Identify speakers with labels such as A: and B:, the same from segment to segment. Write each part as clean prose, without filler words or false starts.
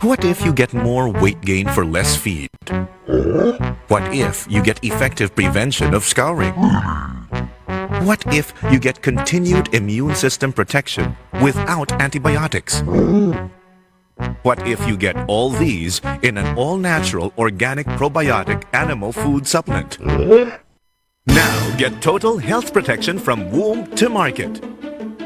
A: What if you get more weight gain for less feed? What if you get effective prevention of scouring? What if you get continued immune system protection without antibiotics? What if you get all these in an all-natural organic probiotic animal food supplement? Now get total health protection from womb to market.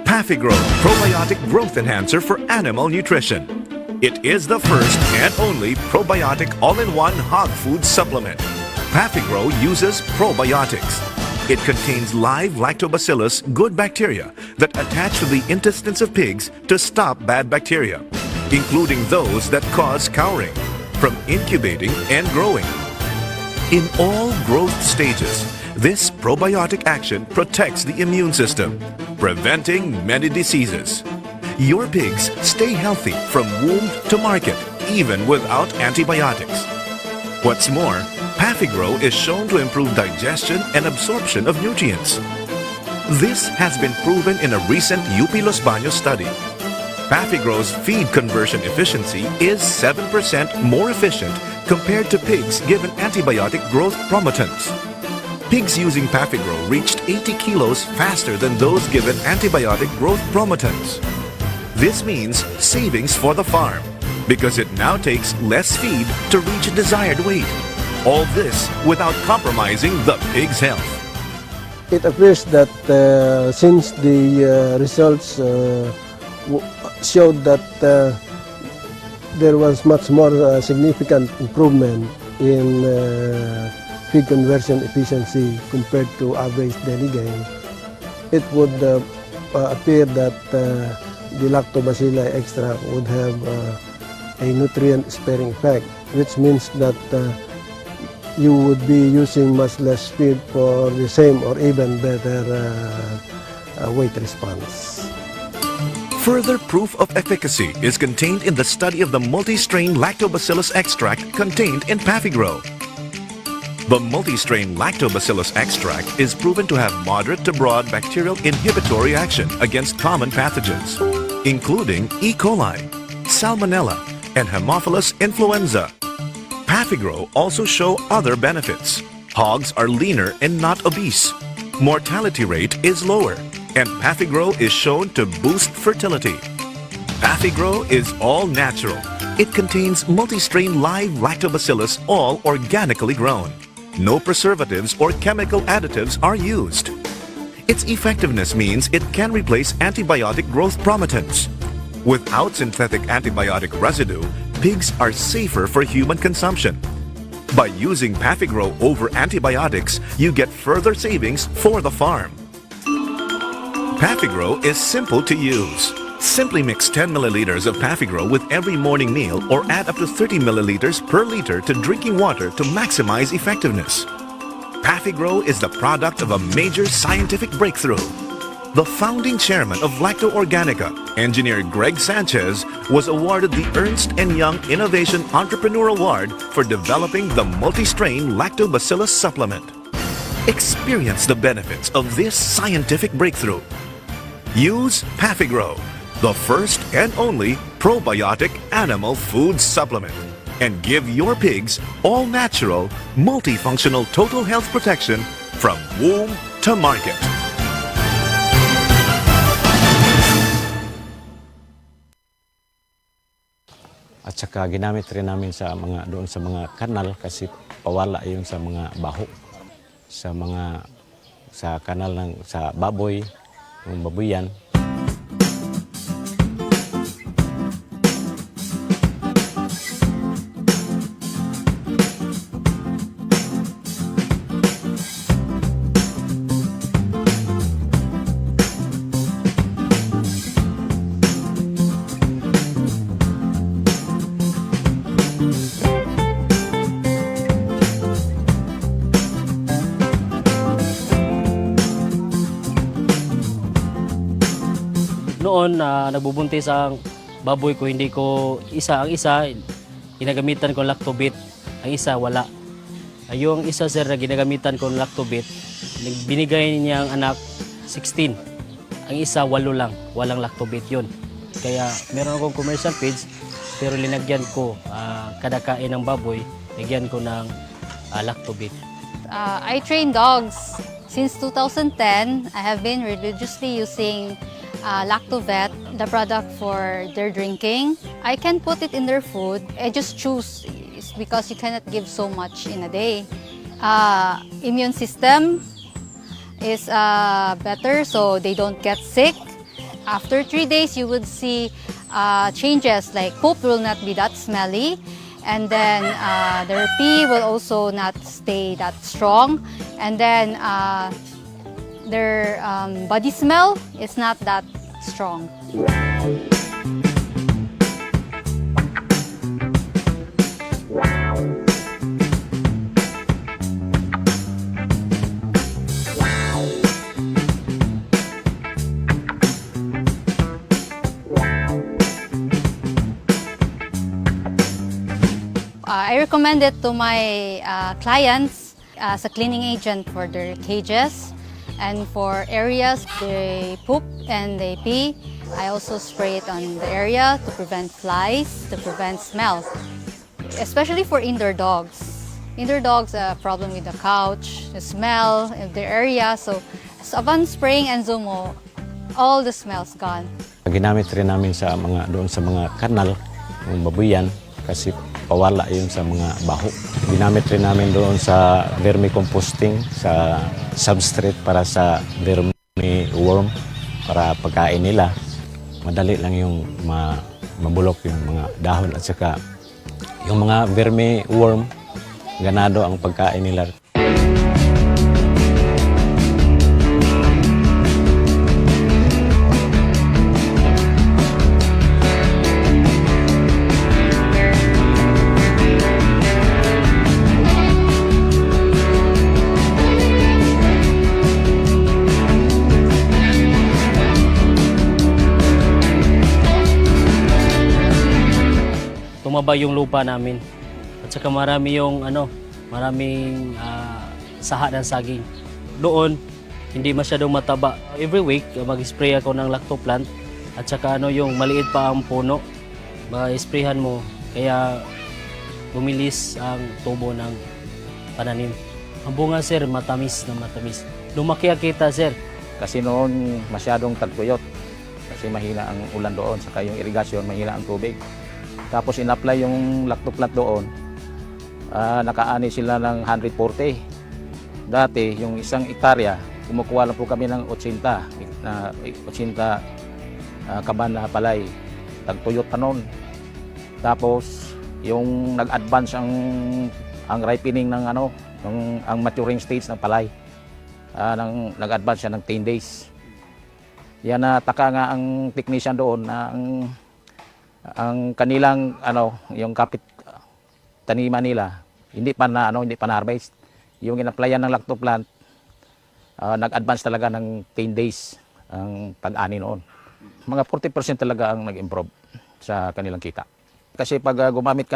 A: Pafigrow Probiotic Growth Enhancer for Animal Nutrition. It is the first and only probiotic all-in-one hog food supplement. Pafigrow uses probiotics. It contains live lactobacillus good bacteria that attach to the intestines of pigs to stop bad bacteria, including those that cause cowering, from incubating and growing. In all growth stages, this probiotic action protects the immune system, preventing many diseases. Your pigs stay healthy from womb to market, even without antibiotics. What's more, Pafigrow is shown to improve digestion and absorption of nutrients. This has been proven in a recent UP Los Baños study. Pafigrow's feed conversion efficiency is 7% more efficient compared to pigs given antibiotic growth promotants. Pigs using Pafigrow reached 80 kilos faster than those given antibiotic growth promotants. This means savings for the farm because it now takes less feed to reach a desired weight. All this without compromising the pig's health.
B: It appears that since the results showed that there was much more significant improvement in feed conversion efficiency compared to average daily gain, it would appear that the lactobacilli extract would have a nutrient sparing effect, which means that you would be using much less feed for the same or even better weight response.
A: Further proof of efficacy is contained in the study of the multi-strain lactobacillus extract contained in Pafigrow. The multi-strain lactobacillus extract is proven to have moderate to broad bacterial inhibitory action against common pathogens, including E. coli, Salmonella, and Haemophilus influenza. Pafigrow also show other benefits. Hogs are leaner and not obese. Mortality rate is lower, and Pafigrow is shown to boost fertility. Pafigrow is all natural. It contains multi-strain live lactobacillus, all organically grown. No preservatives or chemical additives are used. Its effectiveness means it can replace antibiotic growth promotants. Without synthetic antibiotic residue, pigs are safer for human consumption. By using Pafigrow over antibiotics, you get further savings for the farm. Pafigrow is simple to use. Simply mix 10 milliliters of Pafigrow with every morning meal or add up to 30 milliliters per liter to drinking water to maximize effectiveness. Pafigrow is the product of a major scientific breakthrough. The founding chairman of Lacto Organica, engineer Greg Sanchez, was awarded the Ernst & Young Innovation Entrepreneur Award for developing the multi-strain lactobacillus supplement. Experience the benefits of this scientific breakthrough. Use Pafigrow, the first and only probiotic animal food supplement, and give your pigs all-natural, multifunctional total health protection from womb to market.
C: At saka ginamit rin namin sa mga doon sa mga kanal kasi pawala yun sa mga baho, sa kanal ng sa baboy, yung babuyan.
D: Noon nagbubuntis ang baboy ko, hindi ko ang isa ginagamitan ko lactobit, ang isa wala. Yung isa sir na ginagamitan ko lactobit, binigay niya ang anak 16. Ang isa 8 lang, walang lactobit yun. Kaya meron akong commercial page, pero linagyan ko kada kain ng baboy, lagyan ko ng Lactobit.
E: I train dogs. Since 2010, I have been religiously using Lactovet, the product for their drinking. I can put it in their food. I just choose because you cannot give so much in a day. Immune system is better, so they don't get sick. After 3 days, you would see changes, like poop will not be that smelly, and then their pee will also not stay that strong, and then their body smell is not that strong. I recommend it to my clients as a cleaning agent for their cages and for areas they poop and they pee. I also spray it on the area to prevent flies, to prevent smell, especially for indoor dogs. Indoor dogs have a problem with the couch, the smell of the area. So upon spraying Enzomo, all the smell's gone.
C: Ginamit rin namin sa doon sa mga kanal, yung babuyan, kasi pawala yun sa mga baho. Ginamit rin namin doon sa vermicomposting, sa substrate para sa vermiworm, para pagkain nila. Madali lang yung mabulok yung mga dahon at saka yung mga vermiworm, ganado ang pagkain nila.
D: Tumaba yung lupa namin. At saka marami yung maraming saha ng saging. Doon, hindi masyadong mataba. Every week, mag-spray ako ng lactoplant. At saka yung maliit pa ang puno, ma-sprayhan mo. Kaya bumilis ang tubo ng pananim. Ang bunga, sir, matamis na matamis. Lumaki kita, sir.
F: Kasi noon masyadong tagtuyot. Kasi mahina ang ulan doon, saka yung irigasyon, mahina ang tubig. Tapos in-apply yung lactoplant doon, nakaani sila ng 140. Dati, yung isang ektarya, kumukuha lang po kami ng 80 kaban na palay. Tagtuyot pa noon. Tapos, yung nag-advance ang ripening ng ang maturing stage ng palay. Nag-advance siya ng 10 days. Yan nataka nga ang technician doon na ang kanilang yung kapit taniman nila hindi pa na harvest. Yung in-applyan ng lactoplant nag-advance talaga ng 10 days ang pag-ani noon. Mga 40% talaga ang nag-improve sa kanilang kita. Kasi pag gumagamit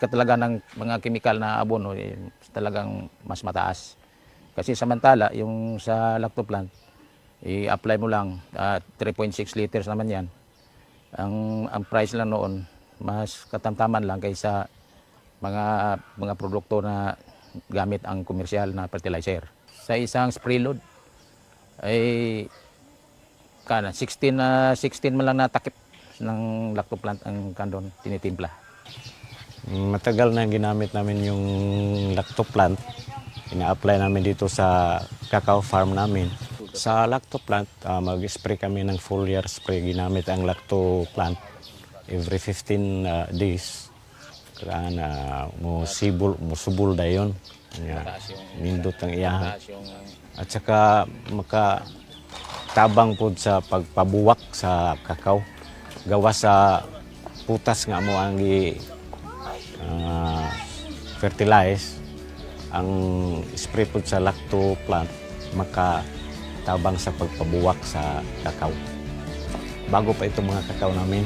F: ka talaga ng mga chemical na abono, talagang mas mataas. Kasi samantala yung sa lactoplant i-apply mo lang 3.6 liters naman yan. Ang price lang noon, mas katamtaman lang kaysa mga produkto na gamit ang komersyal na fertilizer. Sa isang spray load, ay 16 man lang natakip ng lactoplant ang kandon tinitimpla.
C: Matagal na ginamit namin yung lactoplant. Ina-apply namin dito sa cacao farm namin. Sa lactoplant, mag-spray kami ng foliar spray. Ginamit ang lactoplant every 15 days. Kaya musubol dayon. Nindot ang iyahan. At saka makatabang po sa pagpabuwak sa kakao. Gawa sa putas nga mo ang fertilize. Ang spray po sa lactoplant, tabang sa pagpabuwak sa kakao. Bago pa itong mga kakao namin,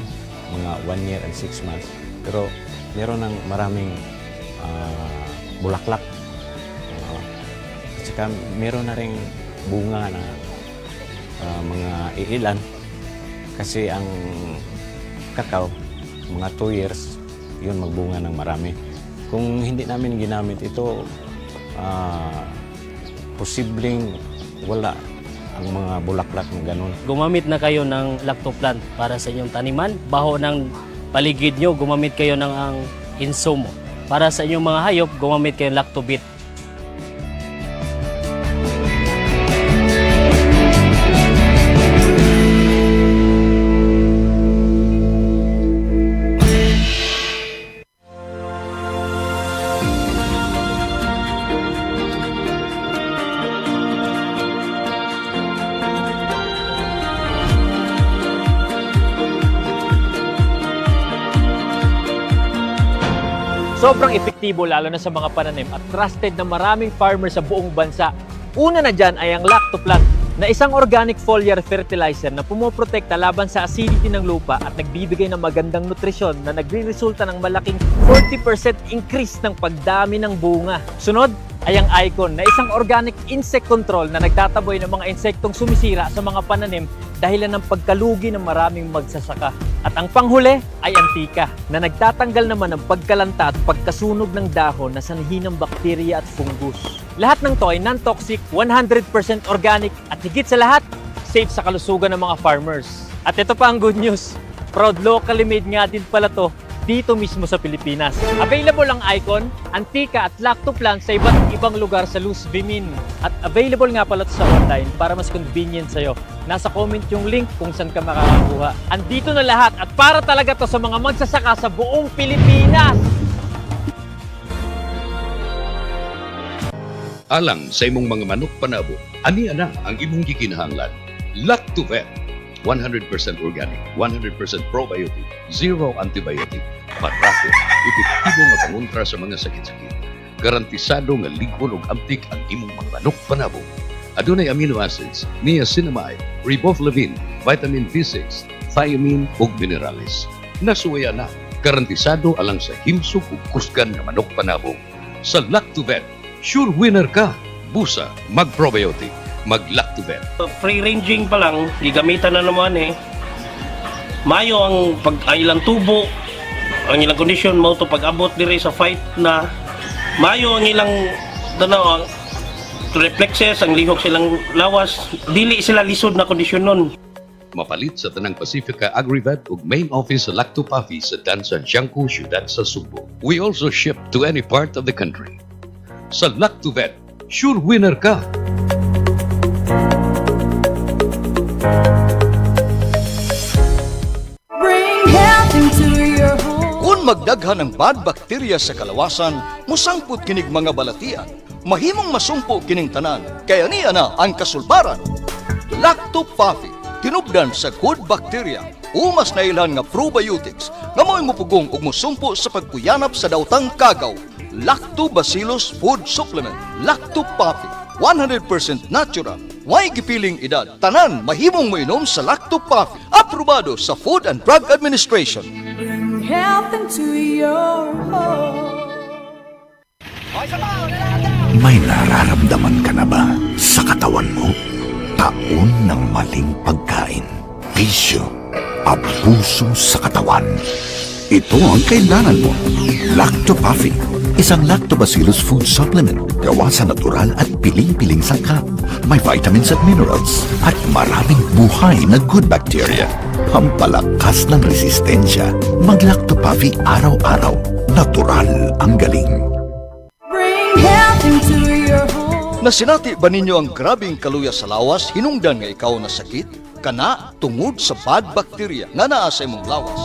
C: mga 1 year and 6 months. Pero meron ng maraming bulaklak. At saka meron na rin bunga na mga iilan. Kasi ang kakao mga 2 years, yun magbunga ng marami. Kung hindi namin ginamit ito, posibleng wala ang mga bulaklak na ganun.
D: Gumamit na kayo ng lactoplant para sa inyong taniman. Baho ng paligid nyo, gumamit kayo ng ang insumo. Para sa inyong mga hayop, gumamit kayo ng Lactobit.
G: Sobrang epektibo lalo na sa mga pananim at trusted na maraming farmers sa buong bansa. Una na dyan ay ang Lactoplant na isang organic foliar fertilizer na pumoprotekta laban sa acidity ng lupa at nagbibigay ng magandang nutrisyon na nagre-resulta ng malaking 40% increase ng pagdami ng bunga. Sunod ay ang Icon na isang organic insect control na nagtataboy ng mga insektong sumisira sa mga pananim dahilan ng pagkalugi ng maraming magsasaka. At ang panghuli ay Antika na nagtatanggal naman ng pagkalanta at pagkasunog ng dahon na sanhi ng bakterya at fungus. Lahat ng to ay non-toxic, 100% organic at higit sa lahat, safe sa kalusugan ng mga farmers. At ito pa ang good news, proud locally made nga din pala to dito mismo sa Pilipinas. Available ang Icon, Antika at Lactoplant sa iba't ibang lugar sa Luz Vimin. At available nga pala to sa online para mas convenient sa'yo. Nasa comment yung link kung saan ka makakakuha. Andito na lahat at para talaga to sa mga magsasaka sa buong Pilipinas!
H: Alang sa imong mga manok panabo, ani ana ang imong gikinahanglan. Lactovet, 100% organic, 100% probiotic, zero antibiotic, parako, epektibo nga pangontra sa mga sakit-sakit. Garantisado nga ligon ug amtik ang imong mga manok panabo. Adunay amino acids, niacinamide, riboflavin, vitamin B6, thiamine ug minerales. Nasuwaya na, garantisado alang sa himsog ug kusgan nga manok panabo. Sa Lactovet, sure winner ka. Busa, mag-probiotic, mag-Lactovet.
I: Free-ranging pa lang, gigamitan na naman eh. Mayo ang ilang tubo, ang ilang kondisyon mo to pag-abot dire sa fight na mayo ang ilang danaw reflexes, ang lihok silang lawas, dili sila lisod na kondisyon nun.
H: Mapalit sa Tanang Pacifica Agrivet ug main office sa Lactopafi sa Dansan Jiangco, Ciudad sa Subo. We also ship to any part of the country. Sa Lactovet, sure winner ka!
J: Kung magdaghan ng bad bacteria sa kalawasan, musangput kinig mga balatian, mahimong masumpo kining tanan, kaya niya na ang kasulbaran. Lactopafi, tinubdan sa good bacteria, umas na ilan nga probiotics, nga mo'y mupugong ug musumpo sa pagkuyanap sa dautang kagaw. Lactobacillus Food Supplement, Lactopafi, 100% natural, way gipiling edad, tanan mahimong moinom sa Lactopafi, aprobado sa Food and Drug Administration.
K: Health into your home.
A: May nararamdaman ka na ba sa katawan mo? Taon ng maling pagkain, bisyo, abuso sa katawan. Ito ang kailangan mo. Lactopafi, isang lactobacillus food supplement gawa sa natural at piling-piling sangkap. May vitamins at minerals at maraming buhay na good bacteria. Pampalakas ng resistensya. Mag-Lactopafi araw-araw. Natural ang galing.
K: Bring health into your home.
J: Nasinati ba ninyo ang grabing kaluya sa lawas hinungdan nga ikaw na sakit? Kana tungod sa bad bacteria nga naa sa imong lawas.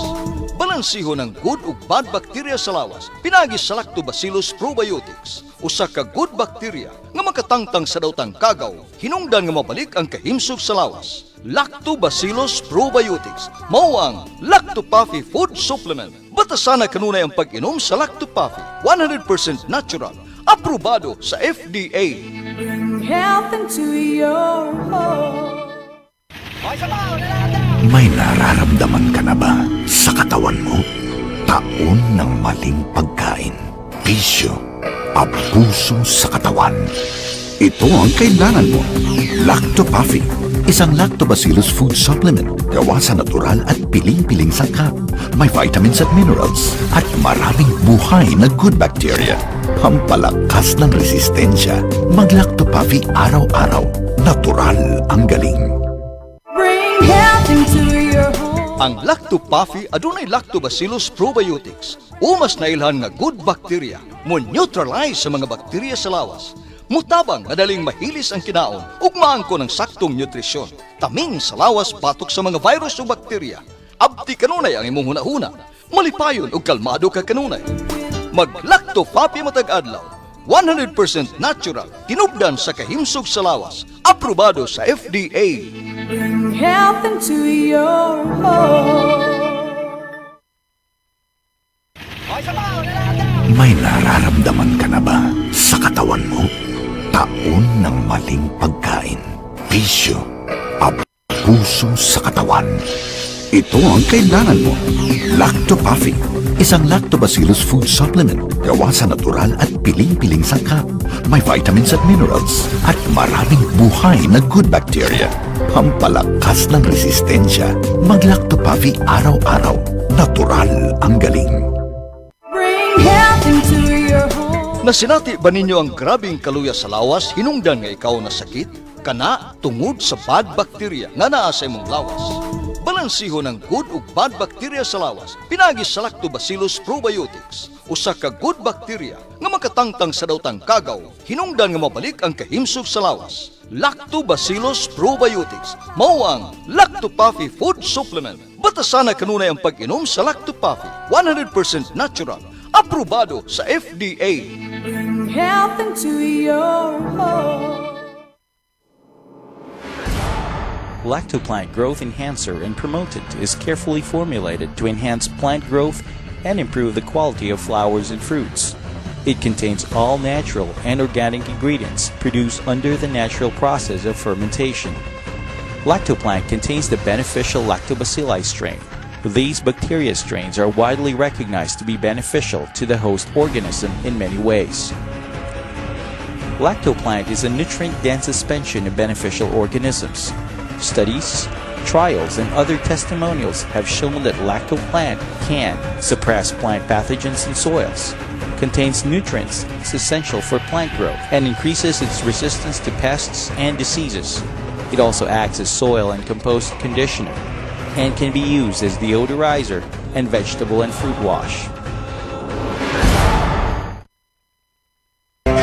J: Balansiho ng good ug bad bacteria sa lawas pinagi sa Lactobacillus probiotics. Usa ka good bacteria nga makatangtang sa dautang kagaw, hinungdan nga mabalik ang kahimsog sa lawas. Lactobacillus probiotics mao ang Lactopafi Food Supplement. Batasan na kanunay ang pag-inom sa Lactopafi, 100% natural, aprobado sa FDA.
K: Bring health into your home.
A: May nararamdaman ka na ba sa katawan mo? Taon ng maling pagkain, bisyo, abuso sa katawan. Ito ang kailangan mo. Lactopafi,
L: Isang lactobacillus food supplement gawa sa natural at piling-piling sangkap. May vitamins at minerals at maraming buhay na good bacteria. Pampalakas ng resistensya. Mag-Lactopafi araw-araw. Natural ang galing.
K: Bring health into your home.
J: Ang Lactopafi adunay Lactobacillus probiotics. Umas na ilhan nga good bacteria mo neutralize sa mga bakterya sa lawas. Mutabang madaling mahilis ang kinaon ug maangko ng saktong nutrisyon. Taming sa lawas batok sa mga virus o bakterya. Abti kanunay ang imong hunahuna. Malipayon ug kalmado ka kanunay. Mag-Lactopafi matag adlaw. 100% natural, tinubdan sa kahimsog sa lawas. Aprobado sa FDA.
K: Bring health into your home.
L: May nararamdaman ka na ba sa katawan mo? Taon ng maling pagkain, bisyo, abuso sa katawan. Ito ang kailangan mo. Lactopafi. Isang lactobacillus food supplement gawa sa natural at piling-piling sangkap. May vitamins at minerals at maraming buhay na good bacteria. Pampalakas ng resistensya. Mag-Lactopafi araw-araw. Natural ang galing.
K: Bring health into your home.
J: Nasinati ba ninyo ang grabing kaluya sa lawas hinungdan nga ikaw na sakit? Kana tungod sa bad bacteria nga naa sa imong lawas. Balansiho ng good ug bad bacteria sa lawas pinagi sa Lactobacillus probiotics. Usa ka good bacteria nga makatangtang sa dawtang kagaw hinungdan nga mabalik ang kahimsog sa lawas. Lactobacillus probiotics mao ang Lactopafi food supplement. Batasan na kanunay ang pag-inom sa Lactopafi. 100% natural. Aprobado sa FDA.
K: Bring health into your home.
M: Lactoplant Growth Enhancer and Promotant is carefully formulated to enhance plant growth and improve the quality of flowers and fruits. It contains all natural and organic ingredients produced under the natural process of fermentation. Lactoplant contains the beneficial Lactobacilli strain. These bacteria strains are widely recognized to be beneficial to the host organism in many ways. Lactoplant is a nutrient-dense suspension of beneficial organisms. Studies, trials, and other testimonials have shown that Lactoplant can suppress plant pathogens in soils, contains nutrients essential for plant growth, and increases its resistance to pests and diseases. It also acts as soil and compost conditioner, and can be used as deodorizer and vegetable and fruit wash.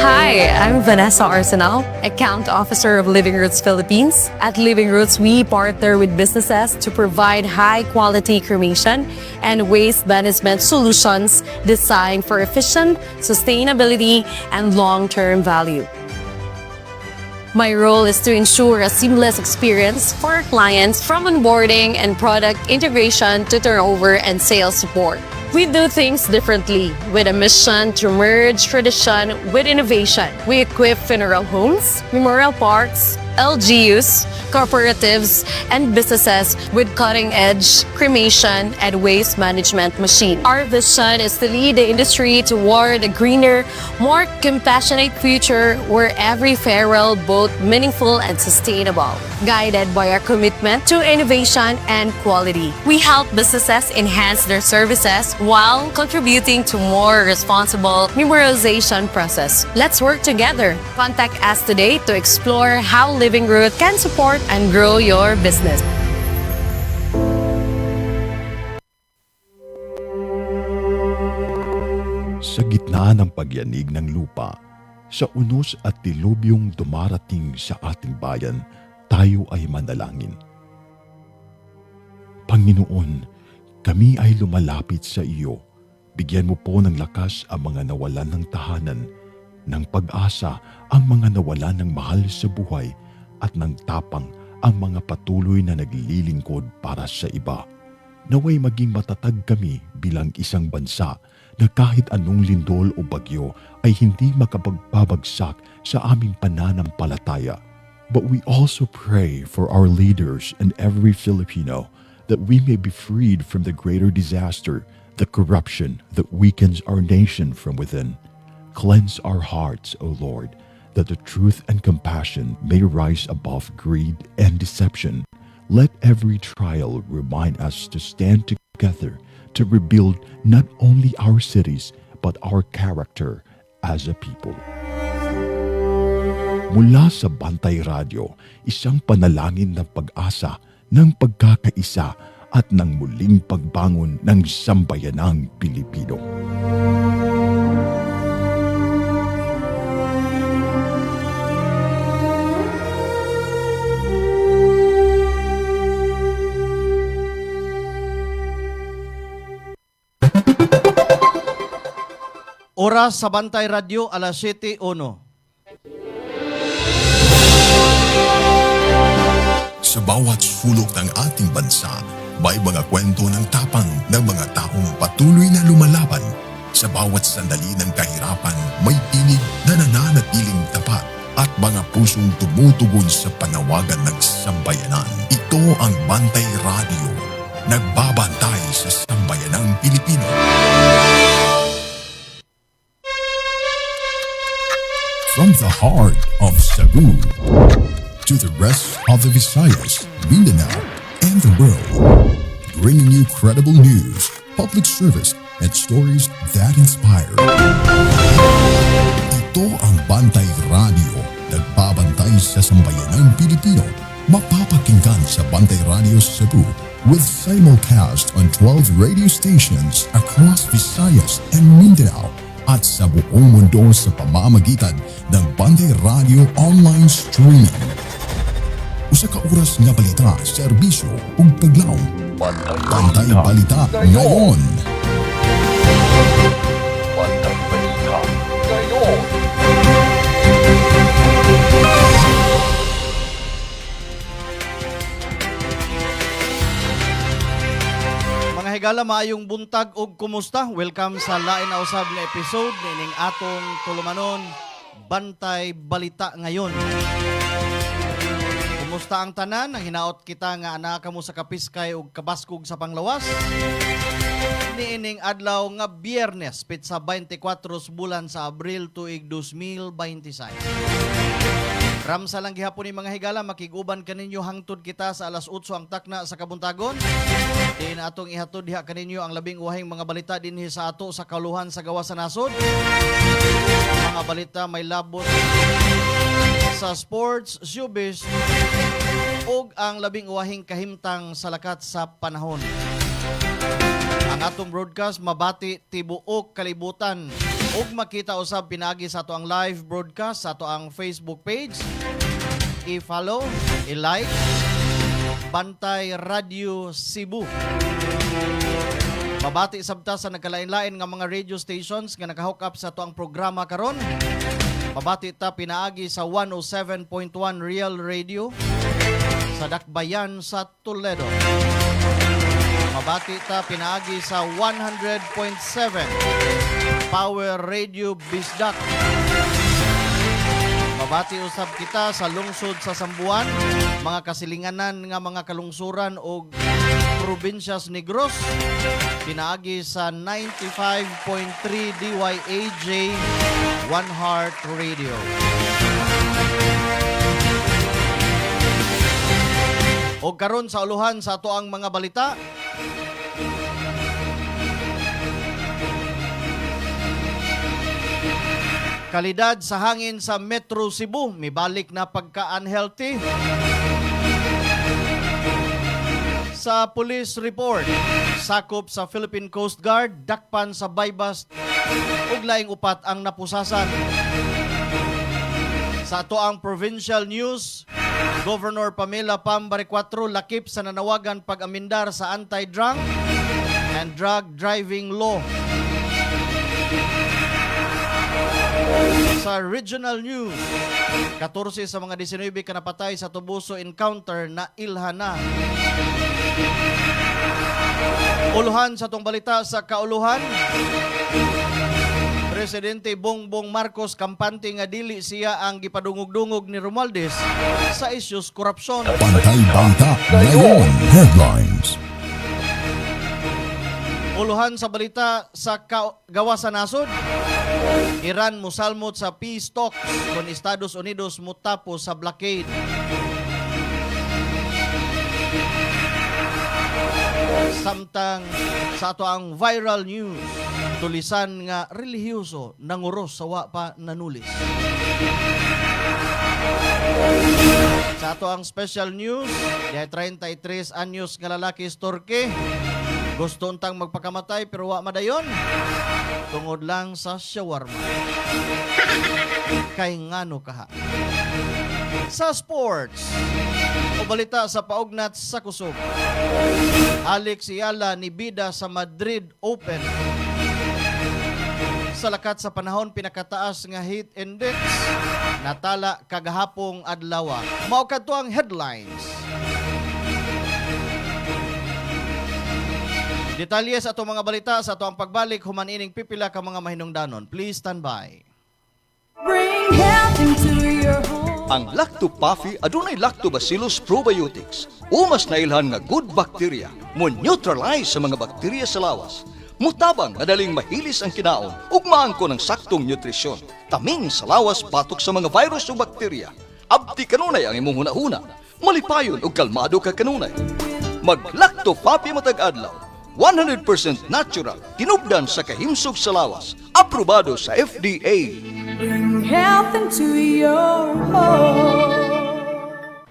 N: Hi, I'm Vanessa Arsenal, Account Officer of Living Roots Philippines. At Living Roots, we partner with businesses to provide high-quality cremation and waste management solutions designed for efficient sustainability and long-term value. My role is to ensure a seamless experience for our clients from onboarding and product integration to turnover and sales support. We do things differently with a mission to merge tradition with innovation. We equip funeral homes, memorial parks, LGUs, cooperatives, and businesses with cutting-edge cremation and waste management machine. Our vision is to lead the industry toward a greener, more compassionate future where every farewell both meaningful and sustainable, guided by our commitment to innovation and quality. We help businesses enhance their services while contributing to more responsible memorialization process. Let's work together. Contact us today to explore how Living Root can support and grow your business.
O: Sa gitna ng pagyanig ng lupa, sa unos at dilubyong dumarating sa ating bayan, tayo ay manalangin. Panginoon, kami ay lumalapit sa iyo. Bigyan mo po ng lakas ang mga nawalan ng tahanan, ng pag-asa ang mga nawalan ng mahal sa buhay, at ng tapang ang mga patuloy na naglilingkod para sa iba. Naway maging matatag kami bilang isang bansa na kahit anong lindol o bagyo ay hindi makapagpabagsak sa aming pananampalataya. But we also pray for our leaders and every Filipino that we may be freed from the greater disaster, the corruption that weakens our nation from within. Cleanse our hearts, O Lord, that the truth and compassion may rise above greed and deception. Let every trial remind us to stand together to rebuild not only our cities but our character as a people. Mula sa Bantay Radio, isang panalangin ng pag-asa, ng pagkakaisa at ng muling pagbangon ng sambayanang Pilipino.
P: Oras sa Bantay Radio, alas 7:01.
O: Sa bawat sulok ng ating bansa, may mga kwento ng tapang ng mga taong patuloy na lumalaban. Sa bawat sandali ng kahirapan, may tinig na nananatiling tapat at mga pusong tumutugon sa panawagan ng sambayanan. Ito ang Bantay Radio, nagbabantay sa sambayanang Pilipino. From the heart of Cebu to the rest of the Visayas, Mindanao, and the world, bringing you credible news, public service, and stories that inspire. Ito ang Bantay Radio, nagbabantay sa sambayanang Pilipino. Mapapakinggan sa Bantay Radio Cebu with simulcast on 12 radio stations across Visayas and Mindanao at sa buong mundo sa pamamagitan ng Bantay Radio online streaming. Usa ka oras nga balita, serbisyo ug paglaom. Bantay Balita ngayon.
J: Bantay Balita ngayon.
P: Mga higala, maayong buntag ug kumusta? Welcome sa lain na usab nga episode nining atong tulumanon Bantay Balita ngayon. Kumusta ang tanan? Ang hinaot kita nga ana kamo sa kapiskay ug kabaskog sa panglawas. Niining adlaw nga Biyernes, pitsa 24 bulan sa Abril tuig 2026. Ramsa lang gihapon ni mga higala, makiguban kaninyo hangtod kita sa alas 8 ang takna sa kabuntagon. Diin atong ihatod diha kaninyo ang labing uwahing mga balita dinhi sa ato sa kauluhan sa gawa sa nasod. Mga balita may labot sa sports, showbiz, ug ang labing uwahing kahimtang sa lakat sa panahon. Ang atong broadcast mabati tibuok kalibutan ug makita usab pinagi sa ato ang live broadcast sa ato ang Facebook page. I-follow, i-like Bantay Radio Cebu. Mabati sabta sa nagkalain-lain nga mga radio stations nga naka-hook up sa ato ang programa karon. Mabati ta pinaagi sa 107.1 Real Radio sa Dakbayan sa Toledo. Mabati ta pinaagi sa 100.7 Power Radio Bisdak. Mabati usab kita sa lungsod sa Sambuan, mga kasilinganan nga mga kalungsuran o probinsyas Negros. Pinaagi sa 95.3 DYAJ One Heart Radio. O karon sa uluhan sa ato ang mga balita. Kalidad sa hangin sa Metro Cebu, mibalik na pagka-unhealthy. Sa police report, sakop sa Philippine Coast Guard, dakpan sa Baybas, ug laing upat ang napusasan. Sa ato ang provincial news, Governor Pamela Pambare 4 lakip sa nanawagan pag-amendar sa anti-drunk and drug driving law. Sa regional news, 14 sa mga 19 kanapatay sa Tubuso encounter na ilhana. Uluhan sa tong balita sa kauluhan. Presidente Bongbong Marcos kampante nga dili siya ang gipadungog-dungog ni Romualdez sa issues korupsyon.
O: Bantay Balita ngayon. Headlines.
P: Puluhan sa balita sa gawa sa nasod. Iran musalmot sa peace talks kung Estados Unidos mutapos sa blockade. Samtang sa ato ang viral news, tulisan nga relihiyoso nanguros sa wa pa nanulis. Sa ato ang special news, diay 33 anyos nga lalaki istorke, gusto untang magpakamatay pero wa madayon tungod lang sa shawarma. Kay ngano kaha. Sa sports, o balita sa paugnat sa kusog. Alex Ayala ni bida sa Madrid Open. Sa lakat sa panahon pinakataas nga heat index, natala kagahapong adlaw. Mao kadto ang headlines. Detalye sa atong mga balita sa atong pagbalik human ining pipila ka mga mahinungdanon. Please stand by.
K: Bring health into your home.
J: Ang Lacto-Puffy adunay Lactobacillus probiotics. Umas na ilhan nga good bacteria mo neutralize sa mga bakterya sa lawas. Mutabang madaling mahilis ang kinaon ug maangko ng saktong nutrisyon. Taming sa lawas batok sa mga virus o bakterya. Abti kanunay ang imong hunahuna. Malipayon ug kalmado ka kanunay. Mag Lacto-Puffy matag adlaw. 100% natural, tinubdan sa kahimsog sa lawas. Aprobado sa FDA.
K: Bring health into your home.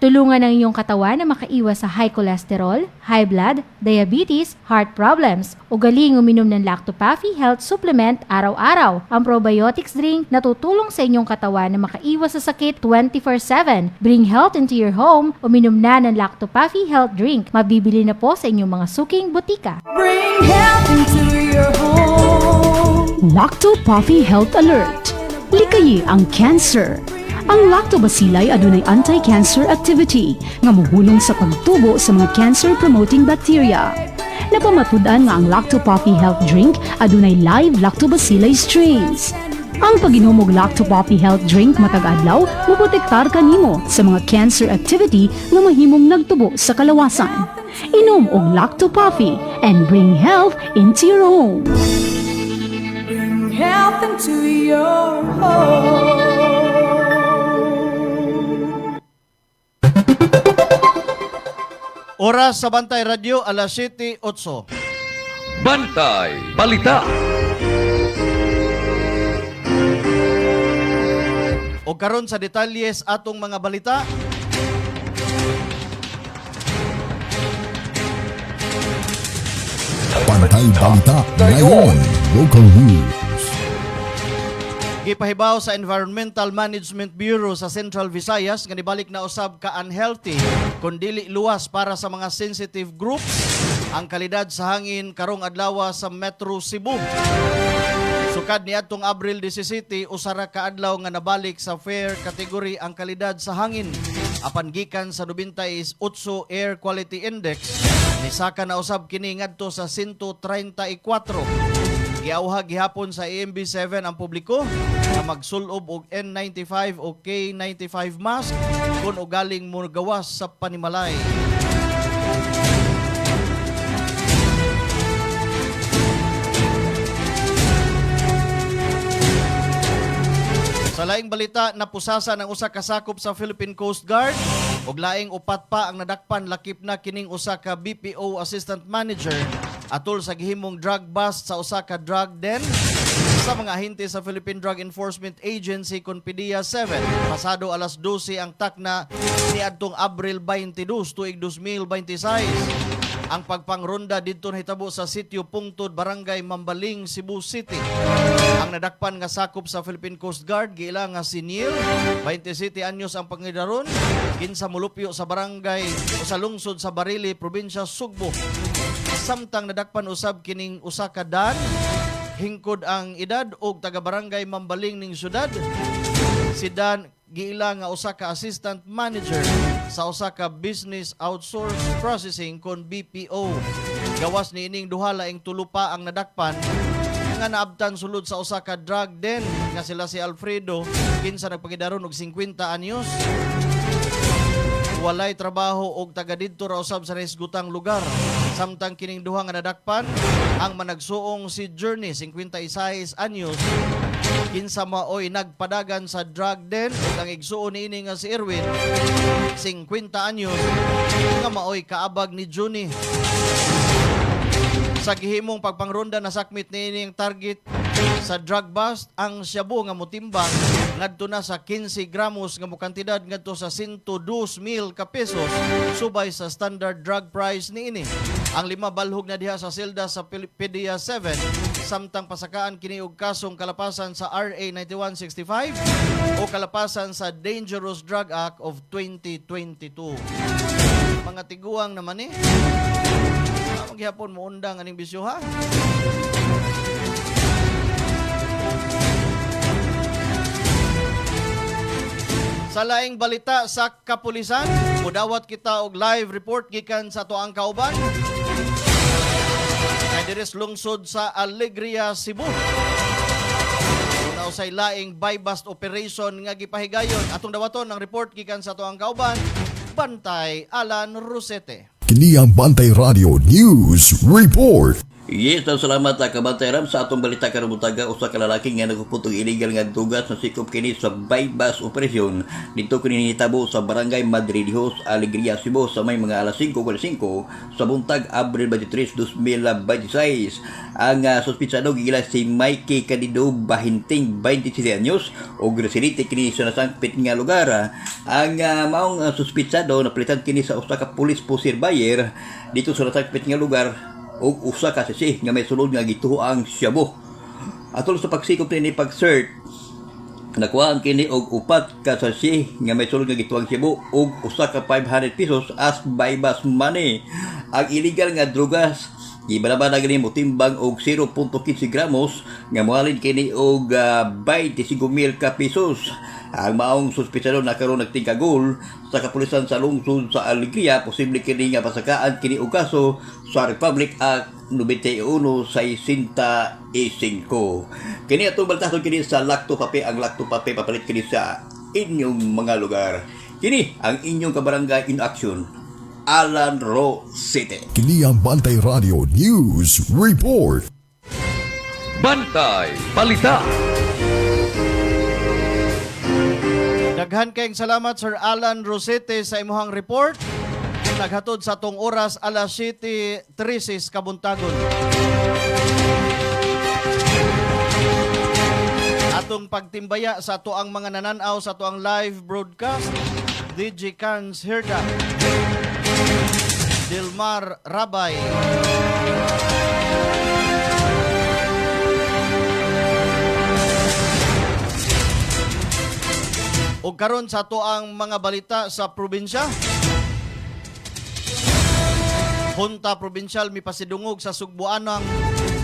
Q: Tulungan ang iyong katawan na makaiwas sa high cholesterol, high blood, diabetes, heart problems. Ugaling uminom ng Lacto-Puffy Health Supplement araw-araw. Ang probiotics drink na tutulong sa inyong katawan na makaiwas sa sakit 24/7. Bring health into your home. Uminom na ng Lacto-Puffy Health Drink. Mabibili na po sa inyong mga suking butika.
K: Bring health into your home.
R: Lacto-Puffy Health Alert. Likayi ang cancer. Ang lactobacilli adunay anti-cancer activity nga mohulong sa pagtubo sa mga cancer-promoting bacteria. Napamatud-an nga ang Lacto-Puffy Health Drink adunay live lactobacilli strains. Ang pag-inom og Lacto-Puffy Health Drink matag adlaw moprotektar kanimo sa mga cancer activity nga mahimong nagtubo sa kalawasan. Inom og Lacto-Puffy and bring health into your home.
K: Bring health into your home.
P: Oras sa Bantay Radio, alas 7:08.
H: Bantay Balita.
P: O karon sa detalyes atong mga balita.
L: Bantay Balita ngayon. Local news.
P: Gipahibaw sa Environmental Management Bureau sa Central Visayas nga nibalik na usab ka unhealthy kun dili luwas para sa mga sensitive groups ang kalidad sa hangin karong adlaw sa Metro Cebu. Sukad niadtong Abril 17, usara ka adlaw nga nabalik sa fair category ang kalidad sa hangin. Apan gikan sa 98 Air Quality Index, nisaka na usab kini ngadto sa 134. Giauha gihapon sa AMB7 ang publiko na magsulob og N95 o K95 mask kung ugaling mo gawas sa panimalay. Sa laing balita, napusasa ng usa ka sakop sa Philippine Coast Guard ug laing upat pa ang nadakpan lakip na kining usa ka BPO assistant manager atol sa gihimong drug bust sa usa ka drug den sa mga ahente sa Philippine Drug Enforcement Agency kon PDEA 7. Pasado alas 12 ang takna niadtong Abril 22 tuig 2026. Ang pagpangronda didto nahitabo sa sitio Pungtod, Barangay Mambaling, Cebu City. Ang nadakpan nga sakop sa Philippine Coast Guard giila nga si Neil, 27 anyos ang pangidaron, kinsa mulupyo sa barangay o sa lungsod sa Barili, probinsya Sugbo. Samtang nadakpan usab kining usa ka Dan, hingkod ang edad og taga-barangay Mambaling ning syudad. Si Dan giila nga usa ka assistant manager sa usa ka business outsource processing kon BPO. Gawas ni ining duha laing tulo pa ang nadakpan nga naabtan sulod sa usa ka drug den nga sila si Alfredo, kinsa nagpagidaron og 50 anyos. Walay trabaho og taga didto ra usab sa resgutang lugar. Samtang kining duha nga nadakpan Ang managsuong si Journey, 56 anyos, kinsa maoy nagpadagan sa drug den ug ang igsuon niini nga si Erwin, 50 anyos, nga maoy kaabag ni Juni. Sa gihimong pagpangronda na sakmit niining target sa drug bust, ang shabu nga motimbang ngadto na sa 15 gramos nga mokantidad ngadto sa 102,000 ka pesos subay sa standard drug price niini. Ang 5 balhog na diha sa selda sa PDEA 7 samtang pasakaan kini og kasong kalapasan sa RA 9165 o kalapasan sa Dangerous Drug Act of 2022. Mga tiguang naman maghihapon mo undang aning bisyo ha. Sa laing balita sa kapulisan, mudawat kita og live report gikan sa tuang kauban. Kay diris lungsod sa Alegria, Cebu. Usay laing buy-bust operation nga gipahigayon. Atong dawaton ang report gikan sa tuang kauban. Bantay Alan Rosete.
L: Kini ang Bantay Radio News Report.
S: Yes, salamat Kabantay Ram sa atong balita karong butaga usa ka lalaki nga nagputong illegal nga dugas na sikop kini sa buy-bust operasyon dito kini hitabo sa Barangay Madridijos, Alegria, Cebu sa may mga alas 5:45 sa buntag Abril 23, 2026. Ang suspitsado gila si Mikey Cadido Bahinting, 27 anyos og residente kini sa nasangpit nga lugar. Ang maong suspitsado napalitan kini sa usa ka police surveyor dito sa nasangpit nga lugar og usa ka sisi nga may sulod nga gituo ang shabu. Atol sa pagsikop ni pag-search, nakuhaan kini og 4 ka sisi nga may sulod nga gituo ang shabu og usa ka 500 pesos as buy-bust money. Ang illegal nga drugas gibalaba na gani mo timbang og 0.15 gramos nga mohalin kini og 25,000 ka pesos. Ang maong suspitsado na karon nagtingkagol sa kapulisan sa lungsod sa Alegria, posible kini nga pasakaan kini og kaso sa Republic Act 91-65. Kini atong baltason kini sa Lacto Pape. Ang Lacto Pape papalit kini sa inyong mga lugar. Kini ang inyong kabarangay in action. Alan Rosete.
L: Kini ang Bantay Radio News Report.
H: Bantay Balita.
P: Daghan kayong salamat Sir Alan Rosete sa imuhang report. Naghatod sa tong oras alas 7:13 kabuntagon. Atong pagtimbaya sa tuang mga nananaw sa tuang live broadcast, DJ Cans Herda, Dilmar Rabay, o karon sa to ang mga balita sa probinsya. Junta Provincial mipasidungog sa Sugbuanang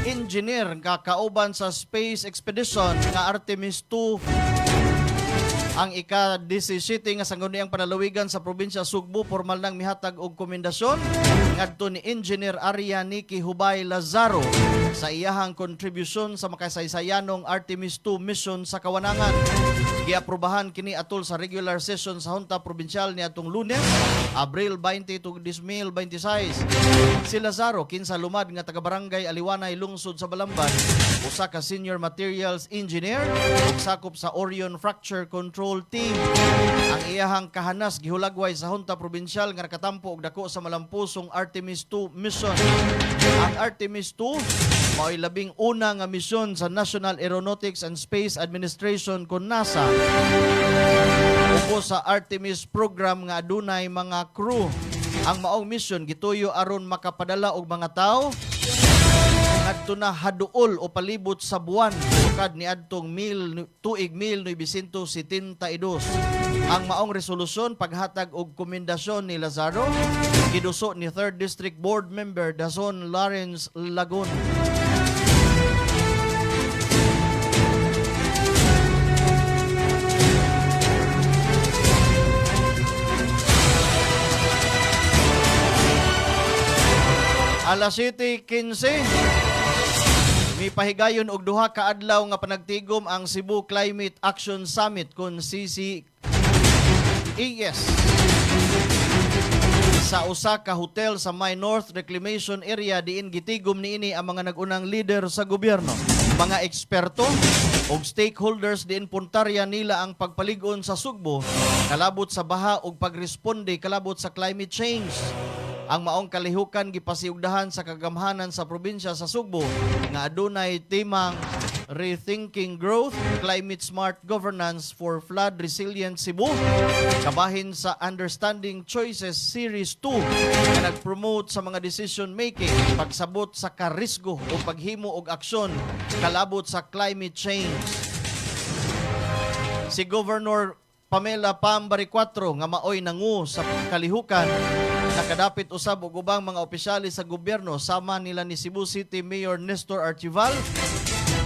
P: engineer kakauban sa space expedition nga Artemis 2 ang ika-17 nga sangguniang panalawigan sa probinsya Sugbo formal nang mihatag og komendasyon ngadto ni Engineer Arianiki Hubay Lazaro sa iyahang kontribusyon sa makasaysayanong Artemis 2 mission sa Kawanangan. Giaprobahan kini atol sa regular session sa Junta Provincial niadtong Lunes, Abril 20 to 2026. Si Lazaro kinsa lumad nga taga-barangay Aliwanay lungsod sa Balamban, usa ka senior materials engineer ug sakop sa Orion Fracture Control Team. Ang iyahang kahanas gihulagway sa Junta Provincial nga nakatampo og dako sa malampusong Artemis 2 mission. Ang Artemis 2 mao'y labing una nga misyon sa National Aeronautics and Space Administration kon NASA. Upo sa Artemis program nga adunay mga crew. Ang maong mission gituyo aron makapadala og mga tao ngadto na haduol o palibot sa buwan sukad niadtong tuig 1972. Ang maong resolusyon paghatag og komendasyon ni Lazaro giduso ni 3rd District Board Member Dazon Lawrence Lagon. Alas 7:15 mipahigayon og duha ka adlaw nga panagtigom ang Cebu Climate Action Summit kon CCAS. sa usa ka hotel sa May North Reclamation Area diin gitigom niini ang mga nagunang leader sa gobyerno. Mga eksperto ug stakeholders diin puntarya nila ang pagpalig-on sa Sugbo kalabot sa baha ug pagresponde kalabot sa climate change. Ang maong kalihukan gipasiugdahan sa kagamhanan sa probinsya sa Sugbo nga adunay timang Rethinking Growth, Climate Smart Governance for Flood Resilient Cebu, kabahin sa Understanding Choices Series 2 na nag-promote sa mga decision making, pagsabot sa karisgo o paghimo og aksyon kalabot sa climate change. Si Governor Pamela Pam Baricuatro nga maoy nangu sa kalihukan nakadapit usab og ubang mga opisyales sa gobyerno sama nila ni Cebu City Mayor Nestor Archival,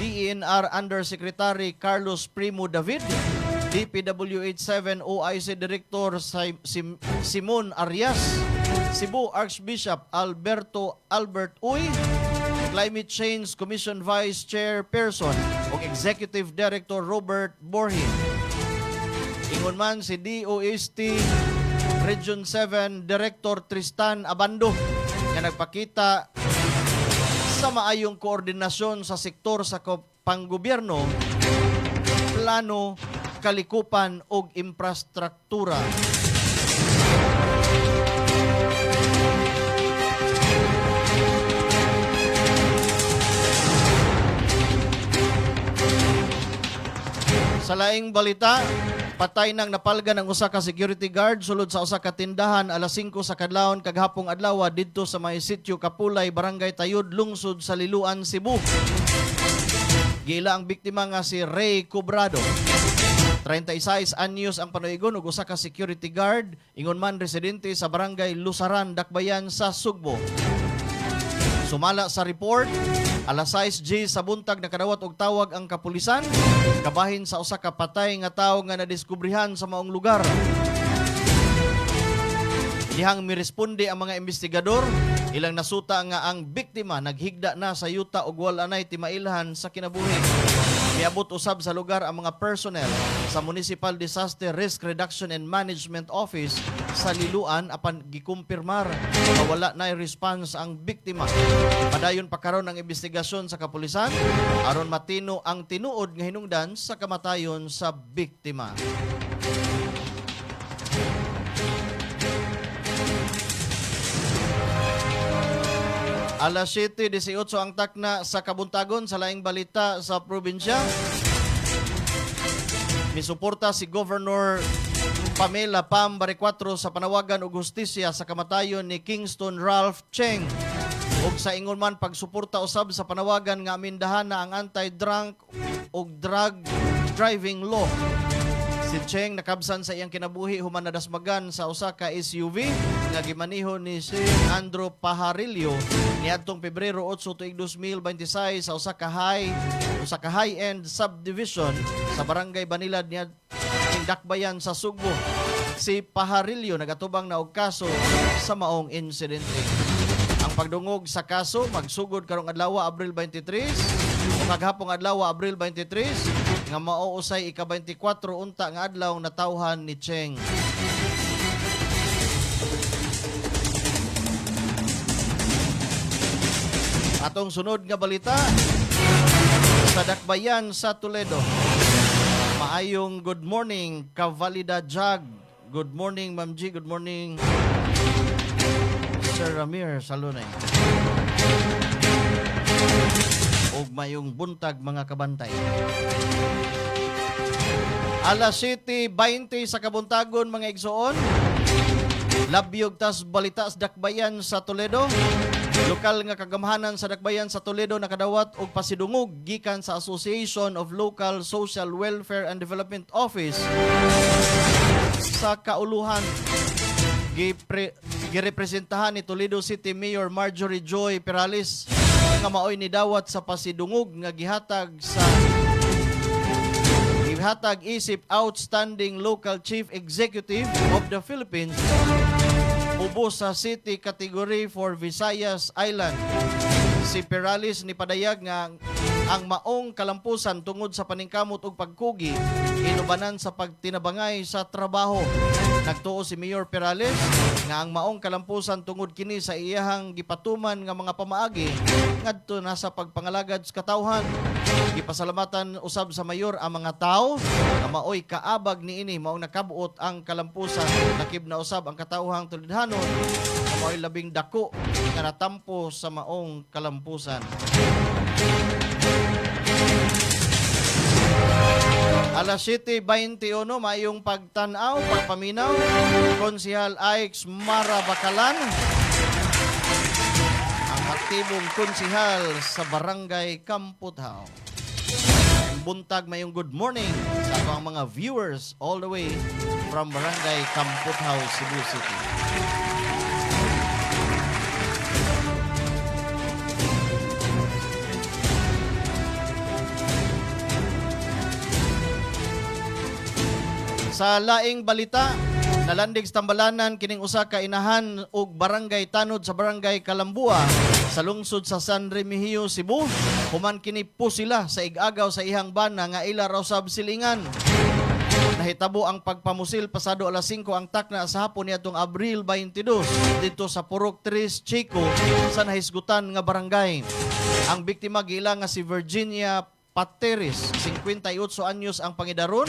P: DENR Undersecretary Carlos Primo David, DPWH 7 OIC Director Simon Arias, Cebu Archbishop Albert Uy, Climate Change Commission Vice Chairperson ug Executive Director Robert Borhin. Ingon man si DOST Region 7 Director Tristan Abando nga nagpakita sa maayong koordinasyon sa sektor sa panggobyerno, plano, kalikupan ug infrastruktura. Sa laing balita, patay nang napalgan ang usa ka security guard sulod sa usa ka tindahan alas 5 sa kadlawon kaghapong adlaw didto sa may sitio Kapulay, Barangay Tayud, lungsod sa Liloan, Cebu. Gila ang biktima nga si Ray Cobrado. 36 anyos ang panuigon ug usa ka security guard, ingon man residente sa Barangay Lusaran, Dakbayan sa Sugbo. Sumala sa report, alas 6 sa buntag nakadawat og tawag ang kapulisan kabahin sa usa ka patay nga tawo nga nadiskubrihan sa maong lugar. Dihang miresponde ang mga investigador, ilang nasuta nga ang biktima naghigda na sa yuta ug wala nay timailhan sa kinabuhi. Miabot usab sa lugar ang mga personnel sa Municipal Disaster Risk Reduction and Management Office sa Liloan apan gikumpirmar na wala na response ang biktima. Padayon pa karon ang investigasyon sa kapulisan aron matino ang tinuod nga hinungdan sa kamatayon sa biktima. Alas 7:18 ang takna sa kabuntagon sa laing balita sa probinsya. Misuporta si Governor Pamela Pam Baricuatro sa panawagan og hustisya sa kamatayon ni Kingston Ralph Cheng. Ug sa ingon man pagsuporta usab sa panawagan nga amindahan na ang anti-drunk ug drug driving law. Si Cheng nakabsan sa iyang kinabuhi human nadasmagan sa usa ka SUV nga gimaniho ni si Andrew Pajarillo niadtong Pebrero 8 tuig 2026 sa usa ka high-end subdivision sa Barangay Banilad niadtong Dakbayan sa Sugbo. Si Pajarillo nagatubang na og kaso sa maong insidente. Ang pagdungog sa kaso magsugod karong adlaw Abril 23 ug kaghapong adlaw Abril 23 nga mao usay ika-24 unta nga adlaw natawhan ni Cheng. Atong sunod nga balita sa Dakbayan sa Toledo. Maayong good morning Cavalida Jag. Good morning Ma'am G. Good morning Sir Ramir Salunay. Og mayong buntag mga kabantay. Alas 7:20 sa kabuntagon mga igsoon. Labyog tas balita sa Dakbayan sa Toledo. Lokal nga kagamhanan sa Dakbayan sa Toledo nakadawat og pasidungog gikan sa Association of Local Social Welfare and Development Office sa kauluhan. Girepresentahan ni Toledo City Mayor Marjorie Joy Perales nga maoy ni dawat sa pasidungog nga gihatag isip Outstanding Local Chief Executive of the Philippines ubos sa city category for Visayas Island. Si Perales ni padayag nga ang maong kalampusan tungod sa paningkamot ug pagkugi inubanan sa pagtinabangay sa trabaho. Nagtuo si Mayor Perales nga ang maong kalampusan tungod kini sa iyahang gipatuman nga mga pamaagi ngadto na sa pagpangalagad sa katawhan. Gipasalamatan usab sa mayor ang mga tao nga maoy kaabag niini maong nakabuot ang kalampusan. Nakib na usab ang katawhang tulidhanon nga maoy labing dako nga natampo sa maong kalampusan. Alas 7:21 mayong pagtanaw, pagpaminaw. Konsehal Ix Mara Bakalan, ang aktibong konsehal sa Barangay Kamputhaw. Buntag mayong good morning sa ating mga viewers all the way from Barangay Kamputhaw, Cebu City. Sa laing balita, nalandig sa Tambalanan kining usa ka inahan ug barangay tanod sa Barangay Kalambua sa lungsod sa San Remigio, Cebu. Human kini po sila sa igagaw sa ihang bana nga ila raw sab silingan. Nahitabo ang pagpamusil pasado alas 5 ang takna sa hapon niadtong Abril 22 dito sa Purok 3 Chico sa nahisgutan nga barangay. Ang biktima gila nga si Virginia Pateris, 58 anyos ang pangidaron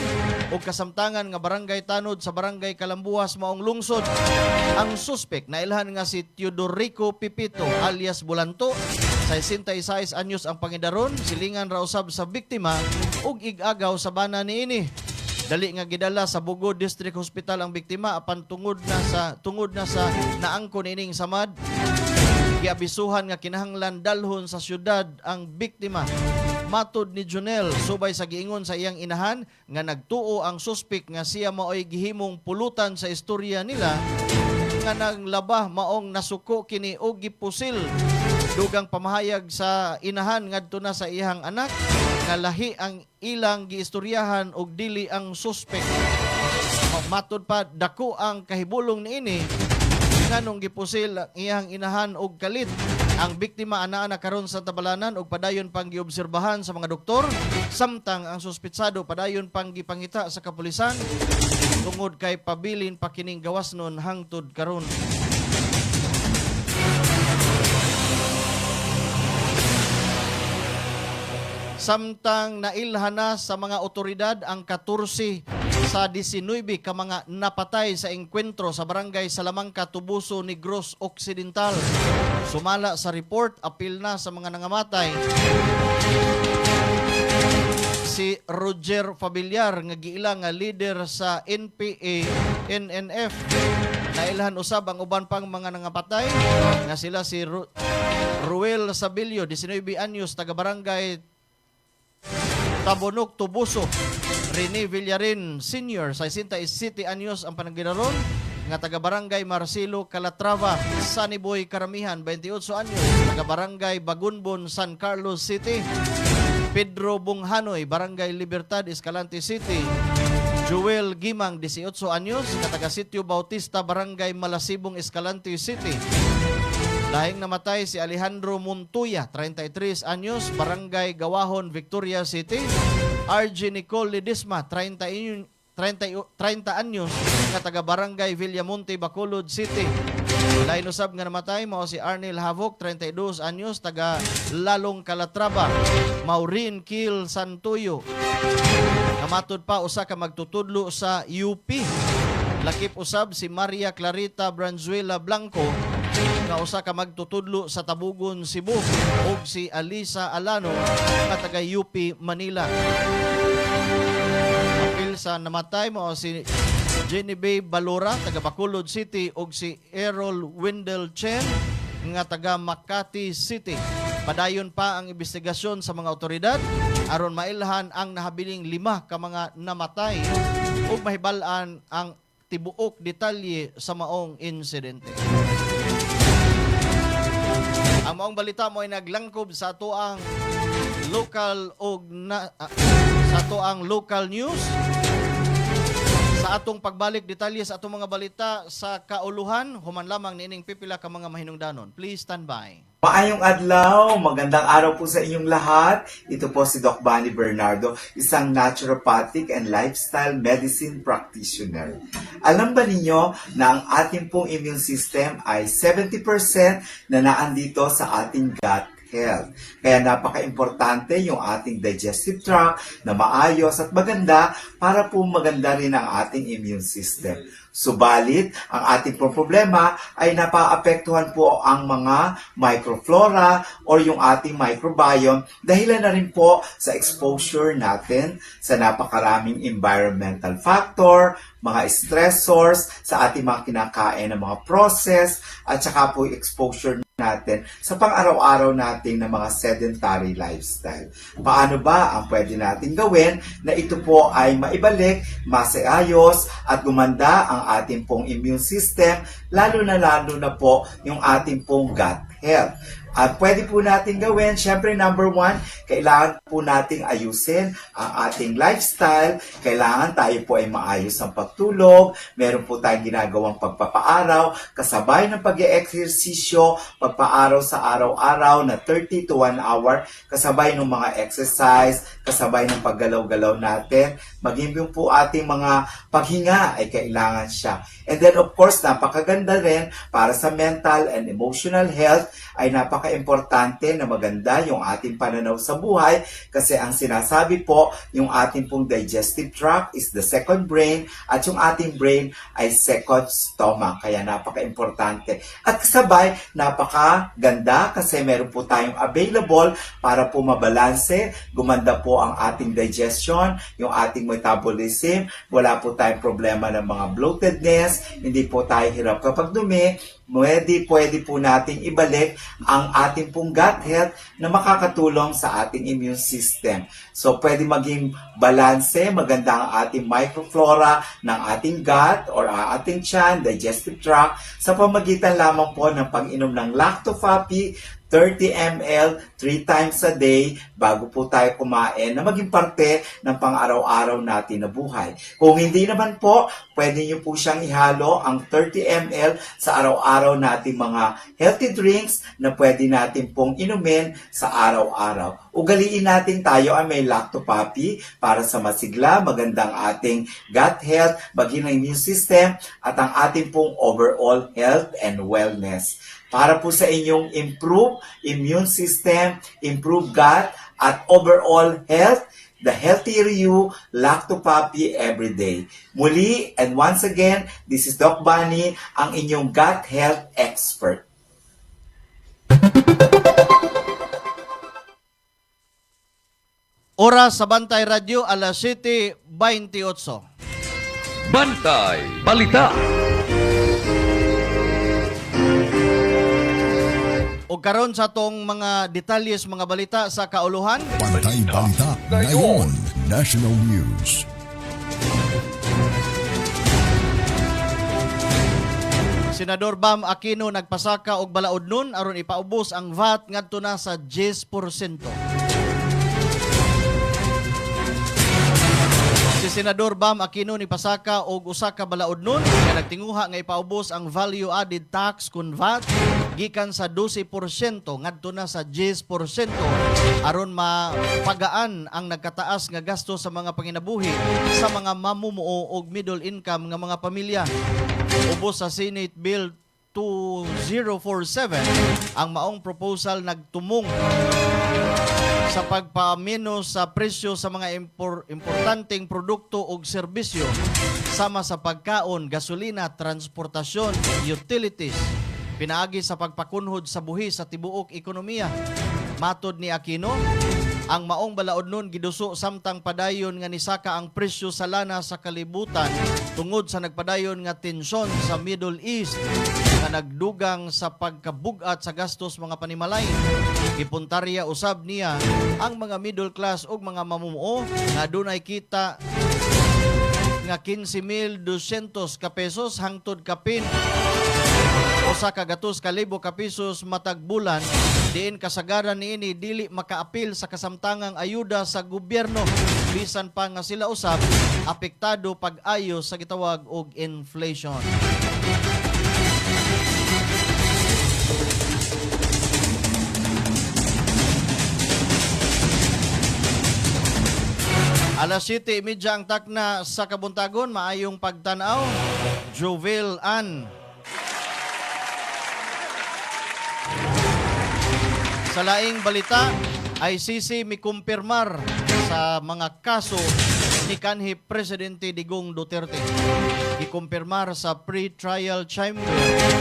P: ug kasamtangan nga barangay tanod sa Barangay Kalambuas maong lungsod. Ang suspek na ilhan nga si Teodorico Pipito alias Bulanto, 66 anyos ang pangidaron, silingan ra usab sa biktima ug igagaw sa bana niini. Dali nga gidala sa Bugod District Hospital ang biktima apan tungod na sa naangkon ining samad. Giabisuhan nga kinahanglan dalhon sa syudad ang biktima. Matod ni Jonel, subay sa giingon sa iyang inahan nga nagtuo ang suspek nga siya maoy gihimong pulutan sa istorya nila nga naglaba maong nasuko kini og gipusil. Dugang pamahayag sa inahan ngadto na sa iyang anak nga lahi ang ilang giistoryahan og dili ang suspek. Matod pa dako ang kahibulong niini nganong gipusil ang iyang inahan og kalit. Ang biktima ana karon sa Tambalanan ug padayon pang giobserbahan sa mga doktor, samtang ang suspitsado padayon pang gipangita sa kapulisan tungod kay pabilin pa kining gawasnon hangtod karon. Samtang nailhana sa mga otoridad ang 14 sa 19 ka mga napatay sa engkwentro sa Barangay Salamangka, Tubuso, Negros Occidental. Sumala sa report, apil na sa mga nangamatay si Roger Fabillar nga giila nga leader sa NPA NNF. Nailhan usab ang uban pang mga nangapatay nga sila si Ruel Sabilio, 19 anyos, taga Barangay Tabonok, Tubuso. Rene Villarin Sr., 67 anyos ang panaginaron, nga taga Barangay Marcelo Calatrava, Sunny Boy Karamihan, 28 anyos, taga Barangay Bagunbon, San Carlos City. Pedro Bunghanoy, Barangay Libertad, Escalante City. Joel Gimang, 18 anyos, nga taga Sitio Bautista, Barangay Malasibong, Escalante City. Lahing namatay si Alejandro Montuya, 33 anyos, Barangay Gawahon, Victoria City. RG Nicole Ledesma, 30 anyos, nga taga Barangay Villamonte, Bacolod City. Lain usab nga namatay mao si Arnel Havok, 32 anyos, taga Lalong Calatrava. Maureen Kiel Santuyo. Namatod pa usa ka magtutudlo sa UP. Lakip usab si Maria Clarita Branzuela Blanco, nga usa ka magtutudlo sa Tabugon, Cebu, ug si Alisa Alano nga taga UP Manila. Apil sa namatay mo si Genevieve Balora taga Bacolod City ug si Errol Wendell Chen nga taga Makati City. Padayon pa ang investigasyon sa mga otoridad aron mailhan ang nahabiling 5 ka mga namatay ug mahibal-an ang tibuok detalye sa maong insidente. Ang maong balita mo ay naglangkob sa atoang local local news. Sa atong pagbalik detalye sa atong mga balita sa kauluhan, human lamang niining pipila ka mga mahinungdanon. Please stand by.
T: Maayong adlaw, magandang araw po sa inyong lahat. Ito po si Doc Bani Bernardo, isang naturopathic and lifestyle medicine practitioner. Alam ba ninyo na ang ating pong immune system ay 70% na naandito sa ating gut health. Kaya napaka-importante yung ating digestive tract na maayos at maganda para po maganda rin ang ating immune system. Subalit, ang ating problema ay napaapektuhan po ang mga microflora or yung ating microbiome dahilan na rin po sa exposure natin sa napakaraming environmental factor, mga stressors sa ating mga kinakain ng mga process at saka po exposure natin sa pang-araw-araw nating na mga sedentary lifestyle. Paano ba ang pwede natin gawin na ito po ay maibalik, masaayos at gumanda ang ating pong immune system, lalo na po yung ating pong gut health. At pwede po natin gawin, syempre number 1, kailangan po nating ayusin ang ating lifestyle. Kailangan tayo po ay maayos ang pagtulog. Meron po tayong ginagawang pagpapaaraw, kasabay ng pag-eehersisyo, pagpaaraw sa araw-araw na 30 to 1 hour, kasabay ng mga exercise, kasabay ng paggalaw-galaw natin. Maging yung po ating mga paghinga ay kailangan siya. And then of course, napakaganda rin para sa mental and emotional health ay napaka-importante na maganda yung ating pananaw sa buhay kasi ang sinasabi po, yung ating pong digestive tract is the second brain at yung ating brain ay second stomach. Kaya napaka-importante. At kasabay, napakaganda kasi meron po tayong available para po mabalanse, gumanda po ang ating digestion, yung ating metabolism, wala po tayong problema ng mga bloatedness, hindi po tayo hirap kapag dumi, pwede po nating ibalik ang ating pong gut health na makakatulong sa ating immune system. So, pwede maging balanse, maganda ang ating microflora ng ating gut or ating tiyan, digestive tract, sa pamagitan lamang po ng pag-inom ng Lactofapi, 30 ml 3 times a day bago po tayo kumain na maging parte ng pang-araw-araw natin na buhay. Kung hindi naman po, pwede nyo po siyang ihalo ang 30 ml sa araw-araw nating mga healthy drinks na pwede natin pong inumin sa araw-araw. Ugaliin natin tayo ay may Lactopapi para sa masigla, magandang ating gut health, maging ang immune system at ang ating pong overall health and wellness. Para po sa inyong improve immune system, improve gut, at overall health, the healthier you, Lactopapi every day. Muli, and once again, this is Doc Bani, ang inyong gut health expert.
P: Oras sa Bantay Radio, alas 7:28.
H: Bantay Balita.
P: O karon sa tong mga detalyes, mga balita sa kauluhan.
L: Bantay Balita ngayon, National News.
P: Senador Bam Aquino nagpasaka og balaod nun aron ipaubos ang VAT ngadto na sa 10%. Si Senador Bam Aquino ni pasaka og usa ka balaod nun nga nagtinguha nga ipaubos ang value added tax kun VAT gikan sa 12% ngadto na sa 10% aron mapagaan ang nagkataas nga gasto sa mga panginabuhi sa mga mamumuo og middle income nga mga pamilya. Ubos sa Senate Bill 2047 ang maong proposal nagtumong sa pagpamino sa presyo sa mga importanteng produkto o serbisyo sama sa pagkaon, gasolina, transportasyon, utilities, pinaagi sa pagpakunhod sa buhi sa tibuok ekonomiya. Matod ni Aquino, ang maong balaod nun giduso samtang padayon nga nisaka ang presyo sa lana sa kalibutan tungod sa nagpadayon nga tensyon sa Middle East nga nagdugang sa pagkabugat sa gastos mga panimalay. Gipuntarya usab niya ang mga middle class ug mga mamumuo nga dunay kita nga 15,200 ka pesos hangtod kapin usa ka gatos ka libo ka pesos matag bulan. Diin kasagaran niini dili makaapil sa kasamtangang ayuda sa gobyerno bisan pa nga sila usab apektado pag-ayo sa gitawag og inflation. Alas 7:30 ang takna sa kabuntagon, maayong pagtanaw. Jovel Ann. Sa laing balita, ICC mikumpirmar sa mga kaso ni kanhi Presidente Digong Duterte. Ikumpirmar sa pre-trial chamber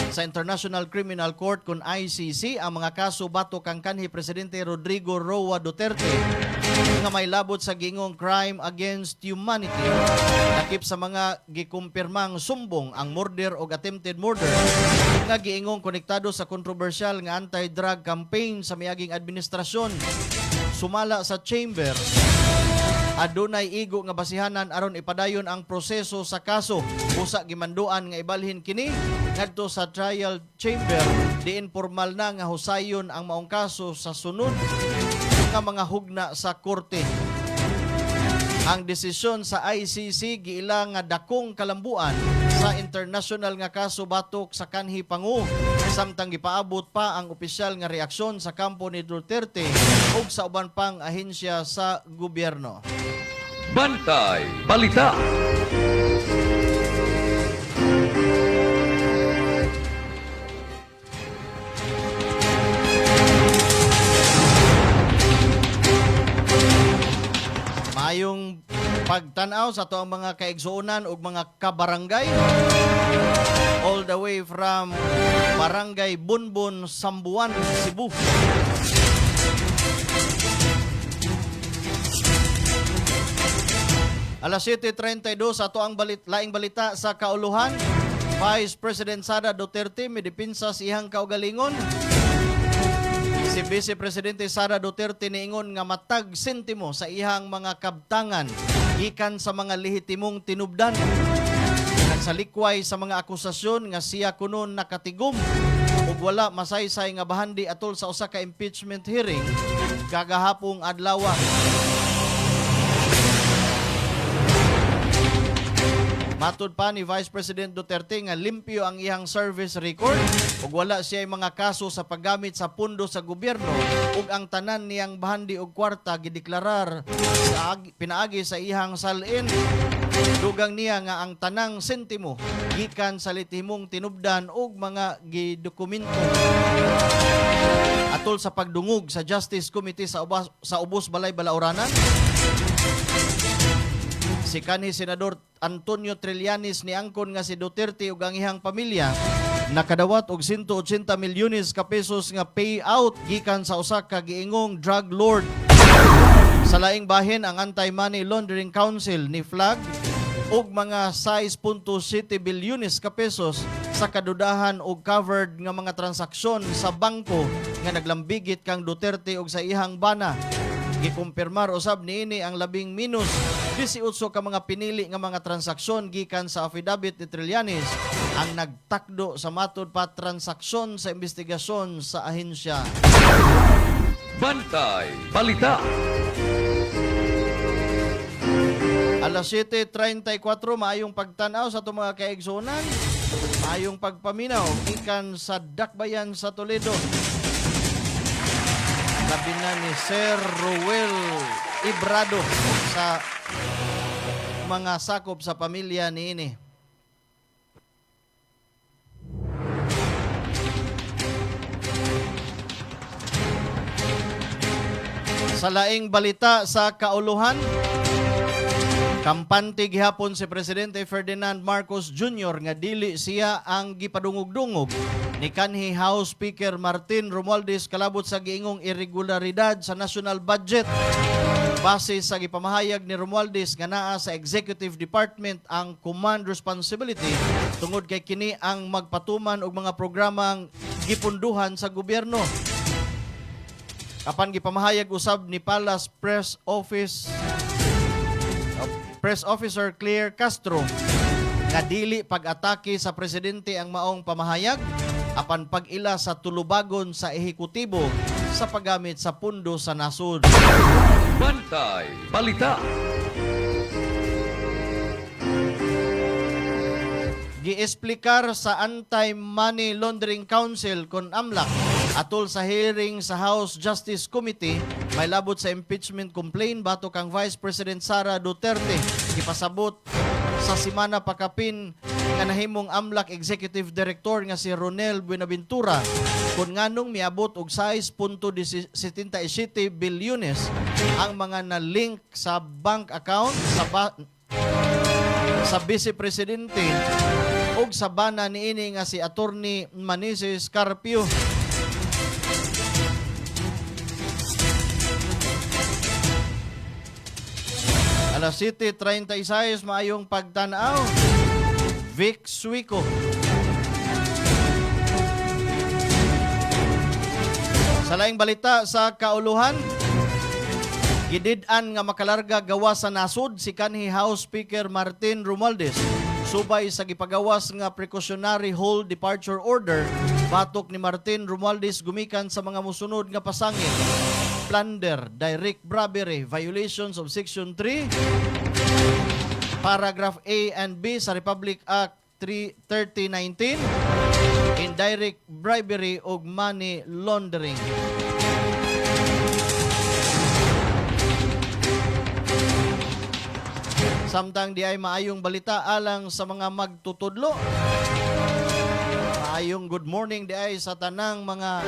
P: sa International Criminal Court kung ICC ang mga kaso batok kang kanhi Presidente Rodrigo Roa Duterte nga may labot sa gingong crime against humanity. Nakip sa mga gikumpirmang sumbong ang murder o attempted murder nga giingong konektado sa kontrobersyal nga anti-drug campaign sa miaging administrasyon. Sumala sa chamber, adunay igo nga basihanan aron ipadayon ang proseso sa kaso. Usa gimanduan nga ibalhin kini ngadto sa trial chamber diin formal na nga husayon ang maong kaso sa sunod nga mga hugna sa korte. Ang desisyon sa ICC giila nga dakong kalambuan sa international nga kaso batok sa kanhi pangu, samtang gipaabot pa ang opisyal nga reaksyon sa kampo ni Duterte ug sa uban pang ahensya sa gobyerno.
H: Bantay Balita.
P: Mayong pagtanaw sa to ang mga kaigsuonan ug mga kabarangay all the way from Barangay Bunbon, Sambuan, Cebu. Alas 7:32 ato ang laing balita sa kauluhan. Vice President Sara Duterte midipinsa sa iyang kaugalingon. Si Vice Presidente Sara Duterte niingon nga matag sentimo sa iyang mga kabtangan gikan sa mga lehitimong tinubdan. Nagsalikway sa mga akusasyon nga siya kunon nakatigom ug wala masaysay nga bahandi atol sa usa ka impeachment hearing kagahapong adlaw. Matud pa ni Vice President Duterte nga limpyo ang iyang service record ug wala siya mga kaso sa paggamit sa pundo sa gobyerno ug ang tanan niyang bahandi ug kwarta gideklarar pinaagi sa iyang salin. Dugang niya nga ang tanang sentimo gikan sa litimong tinubdan ug mga gidokumento. Atol sa pagdungog sa Justice Committee sa Ubos Balay Balaoranan, si kanhi Senador Antonio Trillanes niangkon nga si Duterte ug ang iyang pamilya nakadawat og 180 milyones ka pesos nga payout gikan sa usa ka giingong drug lord. Sa laing bahin, ang Anti-Money Laundering Council ni flag og mga 6.7 bilyones ka pesos sa kadudahan og covered nga mga transaksyon sa bangko nga naglambigit kang Duterte og sa ihang bana. Gikumpirmar usab niini ang labing minus 18 ka mga pinili nga mga transaksyon gikan sa affidavit ni Trillanes ang nagtakdo sa matud pa transaksyon sa investigasyon sa ahensya.
H: Bantay Balita.
P: Alas 7:34 maayong pagtanaw sa itong mga kaigsunan, maayong pagpaminaw gikan sa Dakbayan sa Toledo. Labi na ni Sir Ruel Ibrado sa mga sakop sa pamilya niini. Sa laing balita sa kauluhan, kampante gihapon si Presidente Ferdinand Marcos Jr. nga dili siya ang gipadungog-dungog ni kanhi House Speaker Martin Romualdez kalabot sa giingong irregularidad sa national budget. Base sa gipamahayag ni Romualdez nga naa sa Executive Department ang command responsibility tungod kay kini ang magpatuman og mga programang gipunduhan sa gobyerno. Apan gipamahayag usab ni Palace Press Officer Claire Castro nga dili pag-atake sa presidente ang maong pamahayag apan pag-ila sa tulubagon sa ehekutibo sa paggamit sa pundo sa nasod.
H: Bantay Balita.
P: giesplikar sa Anti-Money Laundering Council kon AMLAC atol sa hearing sa House Justice Committee may labot sa impeachment complaint batok kang Vice President Sara Duterte gipasabot sa semana pakapin nga nahimong AMLAC Executive Director nga si Ronel Buenaventura kung nganong miabot og 6.77 bilyones ang mga na-link sa bank account sa Vice Presidente ug sa bana niini nga si Attorney Manises Carpio. Alas 7:36 maayong pagtanaw. Vic Suico. Sa laing balita sa kauluhan, gidid-an nga makalarga gawa sa nasod si kanhi House Speaker Martin Romualdez subay sa gipagawas nga precautionary hold departure order batok ni Martin Romualdez gumikan sa mga musunod nga pasangil: plunder, direct bribery, violations of Section 3, Paragraph A and B sa Republic Act 3019, indirect bribery ug money laundering. Samtang di ay maayong balita alang sa mga magtutudlo. Maayong good morning di ay sa tanang mga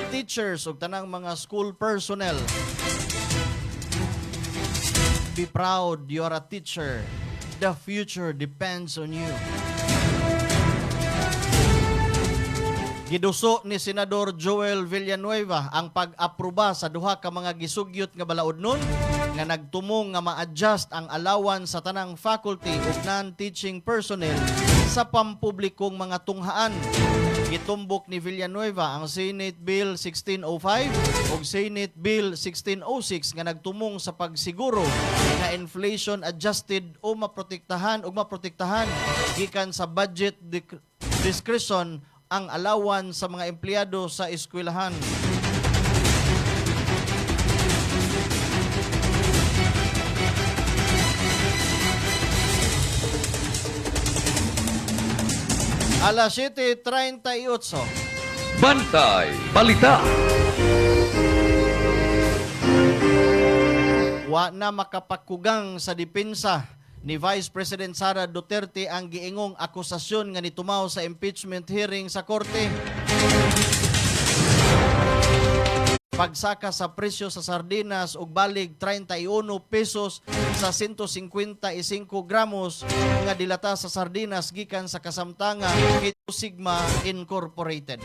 P: teachers ug tanang mga school personnel. Be proud you are a teacher. The future depends on you. Giduso ni Senador Joel Villanueva ang pag-aproba sa duha ka mga gisugyot nga balaod nun nga nagtumong nga ma-adjust ang allowance sa tanang faculty ug non-teaching personnel sa pampublikong mga tunghaan. Gitumbok ni Villanueva ang Senate Bill 1605 ug Senate Bill 1606 nga nagtumong sa pagsiguro nga inflation adjusted o maprotektahan gikan sa budget discretion ang allowance sa mga empleyado sa eskwelahan. Alas 7:38.
H: Bantay Balita.
P: Wa na makapakugang sa depensa ni Vice President Sara Duterte ang giingong akusasyon nga nitumaw sa impeachment hearing sa korte. Pagsaka sa presyo sa sardinas ug balig 31 pesos sa 155 gramos nga dilata sa sardinas gikan sa kasamtangan Sigma Incorporated.